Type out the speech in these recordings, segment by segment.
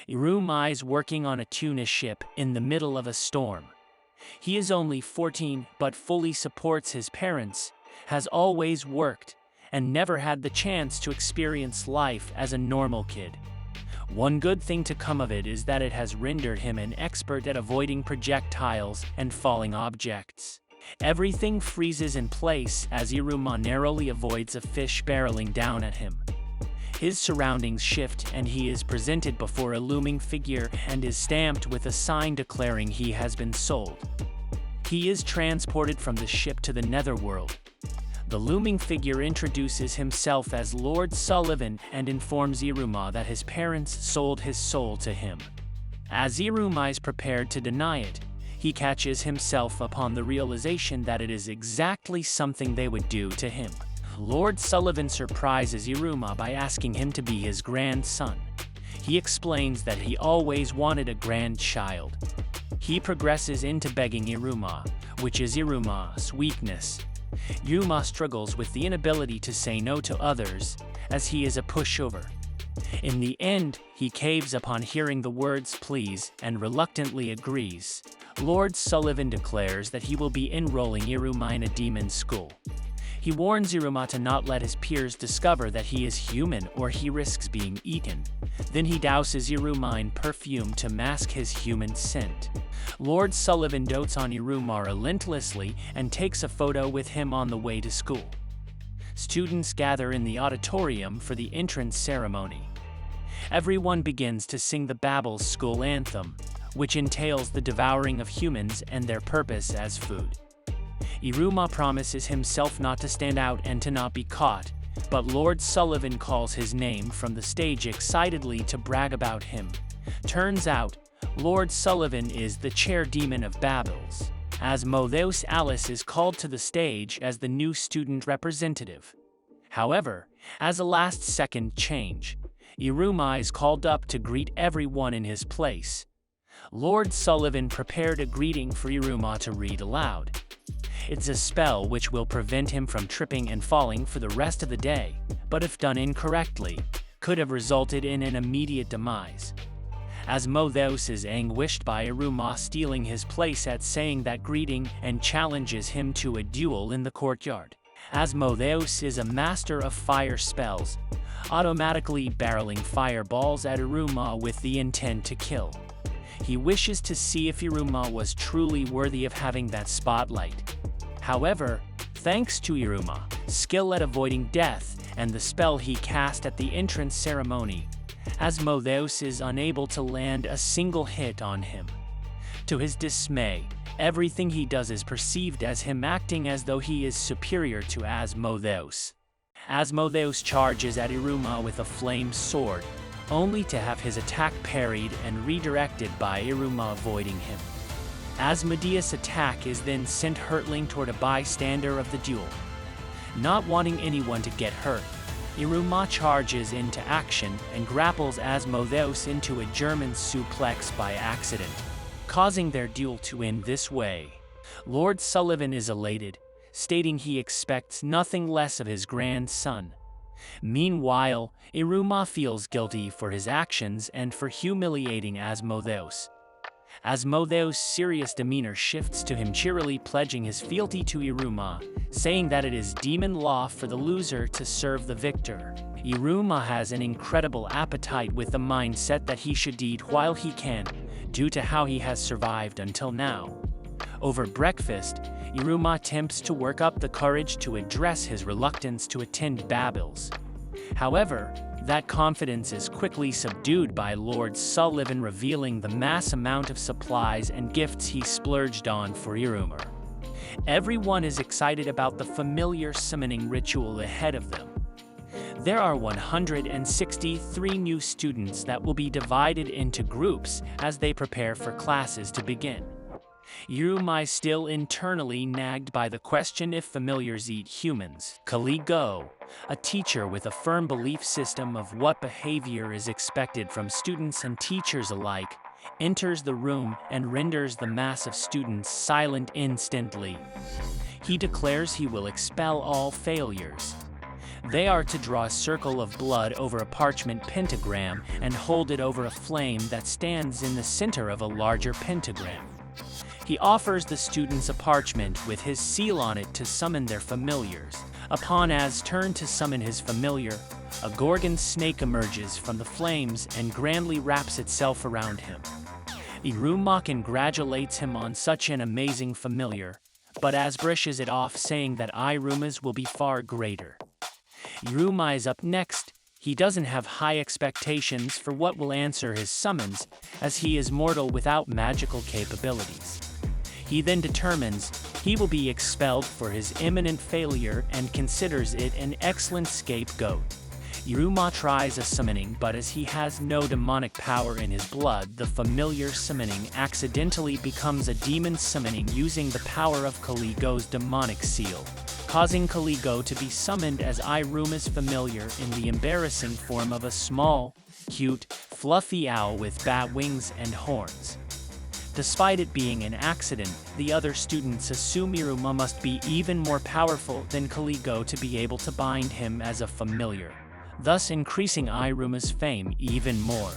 Iruma is working on a tuna ship in the middle of a storm. He is only 14 but fully supports his parents, has always worked, and never had the chance to experience life as a normal kid. One good thing to come of it is that it has rendered him an expert at avoiding projectiles and falling objects. Everything freezes in place as Iruma narrowly avoids a fish barreling down at him. His surroundings shift and he is presented before a looming figure and is stamped with a sign declaring he has been sold. He is transported from the ship to the netherworld. The looming figure introduces himself as Lord Sullivan and informs Iruma that his parents sold his soul to him. As Iruma is prepared to deny it, he catches himself upon the realization that it is exactly something they would do to him. Lord Sullivan surprises Iruma by asking him to be his grandson. He explains that he always wanted a grandchild. He progresses into begging Iruma, which is Iruma's weakness. Iruma struggles with the inability to say no to others, as he is a pushover. In the end, he caves upon hearing the words please and reluctantly agrees. Lord Sullivan declares that he will be enrolling Iruma in a demon school. He warns Iruma to not let his peers discover that he is human or he risks being eaten. Then he douses Iruma in perfume to mask his human scent. Lord Sullivan dotes on Iruma relentlessly and takes a photo with him on the way to school. Students gather in the auditorium for the entrance ceremony. Everyone begins to sing the Babyls school anthem, which entails the devouring of humans and their purpose as food. Iruma promises himself not to stand out and to not be caught, but Lord Sullivan calls his name from the stage excitedly to brag about him. Turns out, Lord Sullivan is the chair demon of Babyls. Asmodeus Alice is called to the stage as the new student representative. However, as a last-second change, Iruma is called up to greet everyone in his place. Lord Sullivan prepared a greeting for Iruma to read aloud. It's a spell which will prevent him from tripping and falling for the rest of the day, but if done incorrectly, could have resulted in an immediate demise. Asmodeus is anguished by Iruma stealing his place at saying that greeting and challenges him to a duel in the courtyard. Asmodeus is a master of fire spells, automatically barreling fireballs at Iruma with the intent to kill. He wishes to see if Iruma was truly worthy of having that spotlight. However, thanks to Iruma's skill at avoiding death and the spell he cast at the entrance ceremony, Asmodeus is unable to land a single hit on him. To his dismay, everything he does is perceived as him acting as though he is superior to Asmodeus. Asmodeus charges at Iruma with a flame sword, only to have his attack parried and redirected by Iruma avoiding him. Asmodeus' attack is then sent hurtling toward a bystander of the duel. Not wanting anyone to get hurt, Iruma charges into action and grapples Asmodeus into a German suplex by accident, causing their duel to end this way. Lord Sullivan is elated, stating he expects nothing less of his grandson. Meanwhile, Iruma feels guilty for his actions and for humiliating Asmodeus. Asmodeus' serious demeanor shifts to him cheerily pledging his fealty to Iruma, saying that it is demon law for the loser to serve the victor. Iruma has an incredible appetite with the mindset that he should eat while he can, due to how he has survived until now. Over breakfast, Iruma attempts to work up the courage to address his reluctance to attend Babyls. However, that confidence is quickly subdued by Lord Sullivan revealing the mass amount of supplies and gifts he splurged on for Iruma. Everyone is excited about the familiar summoning ritual ahead of them. There are 163 new students that will be divided into groups as they prepare for classes to begin. Iruma is still internally nagged by the question if familiars eat humans. Kaligo, a teacher with a firm belief system of what behavior is expected from students and teachers alike, enters the room and renders the mass of students silent instantly. He declares he will expel all failures. They are to draw a circle of blood over a parchment pentagram and hold it over a flame that stands in the center of a larger pentagram. He offers the students a parchment with his seal on it to summon their familiars. Upon Az's turn to summon his familiar, a gorgon snake emerges from the flames and grandly wraps itself around him. Iruma congratulates him on such an amazing familiar, but Az brushes it off, saying that Iruma's will be far greater. Iruma is up next. He doesn't have high expectations for what will answer his summons, as he is mortal without magical capabilities. He then determines he will be expelled for his imminent failure and considers it an excellent scapegoat. Iruma tries a summoning, but as he has no demonic power in his blood, the familiar summoning accidentally becomes a demon summoning using the power of Caligo's demonic seal, causing Caligo to be summoned as Iruma's familiar in the embarrassing form of a small, cute, fluffy owl with bat wings and horns. Despite it being an accident, the other students assume Iruma must be even more powerful than Caligo to be able to bind him as a familiar, thus increasing Iruma's fame even more.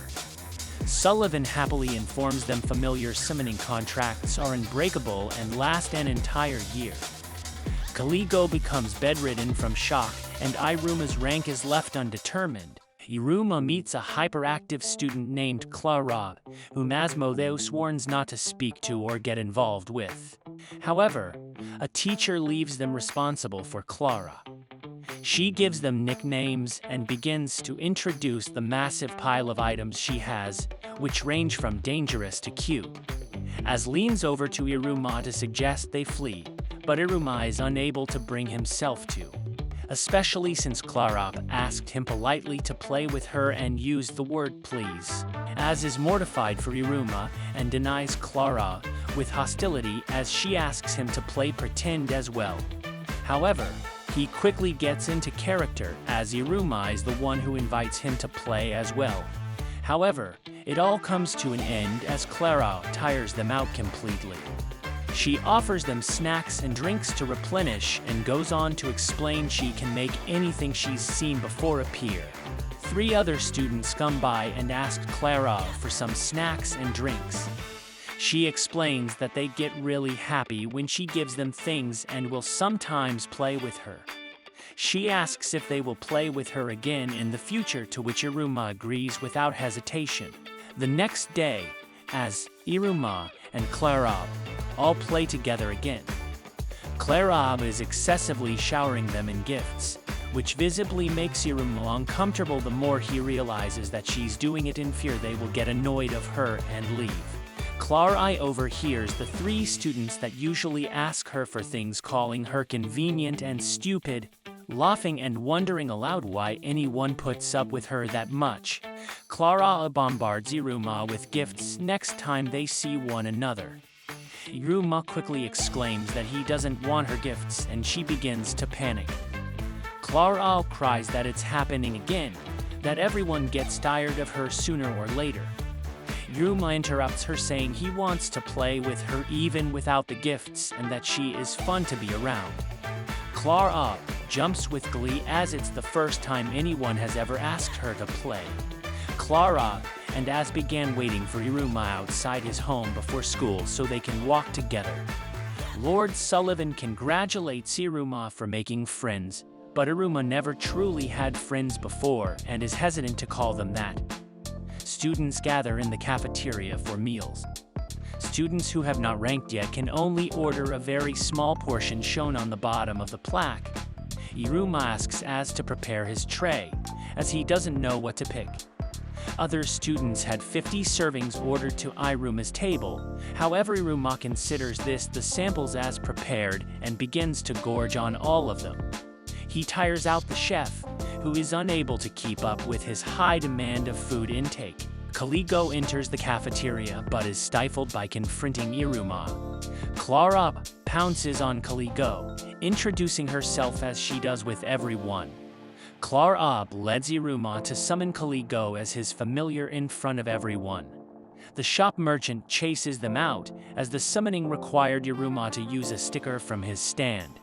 Sullivan happily informs them familiar summoning contracts are unbreakable and last an entire year. Caligo becomes bedridden from shock, and Iruma's rank is left undetermined. Iruma meets a hyperactive student named Clara, whom Asmodeus warns not to speak to or get involved with. However, a teacher leaves them responsible for Clara. She gives them nicknames and begins to introduce the massive pile of items she has, which range from dangerous to cute. Az leans over to Iruma to suggest they flee, but Iruma is unable to bring himself to, especially since Clara asked him politely to play with her and used the word please. Az is mortified for Iruma and denies Clara with hostility as she asks him to play pretend as well. However, he quickly gets into character as Iruma is the one who invites him to play as well. However, it all comes to an end as Clara tires them out completely. She offers them snacks and drinks to replenish and goes on to explain she can make anything she's seen before appear. 3 other students come by and ask Clara for some snacks and drinks. She explains that they get really happy when she gives them things and will sometimes play with her. She asks if they will play with her again in the future, to which Iruma agrees without hesitation. The next day, as Iruma and Clara all play together again, Clara is excessively showering them in gifts, which visibly makes Iruma uncomfortable the more he realizes that she's doing it in fear they will get annoyed of her and leave. Clara overhears the 3 students that usually ask her for things calling her convenient and stupid, laughing and wondering aloud why anyone puts up with her that much. Clara bombards Iruma with gifts next time they see one another. Iruma quickly exclaims that he doesn't want her gifts and she begins to panic. Clara cries that it's happening again, that everyone gets tired of her sooner or later. Iruma interrupts her, saying he wants to play with her even without the gifts and that she is fun to be around. Clara jumps with glee as it's the first time anyone has ever asked her to play. Clara and Az began waiting for Iruma outside his home before school so they can walk together. Lord Sullivan congratulates Iruma for making friends, but Iruma never truly had friends before and is hesitant to call them that. Students gather in the cafeteria for meals. Students who have not ranked yet can only order a very small portion shown on the bottom of the plaque. Iruma asks Az to prepare his tray, as he doesn't know what to pick. Other students had 50 servings ordered to Iruma's table. However, Iruma considers this the samples as prepared and begins to gorge on all of them. He tires out the chef, who is unable to keep up with his high demand of food intake. Caligo enters the cafeteria but is stifled by confronting Iruma. Clara pounces on Caligo, introducing herself as she does with everyone. Clara leads Iruma to summon Caligo as his familiar in front of everyone. The shop merchant chases them out, as the summoning required Iruma to use a sticker from his stand.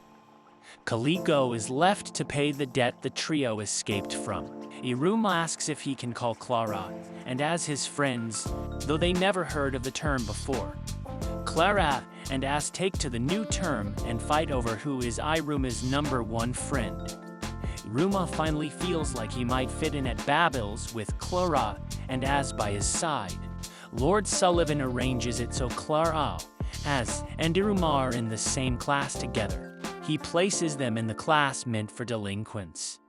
Caligo is left to pay the debt the trio escaped from. Iruma asks if he can call Clara, and as his friends, though they never heard of the term before. Clara and As take to the new term and fight over who is Iruma's #1 friend. Iruma finally feels like he might fit in at Babyls with Clara and As by his side. Lord Sullivan arranges it so Clara, As, and Iruma are in the same class together. He places them in the class meant for delinquents.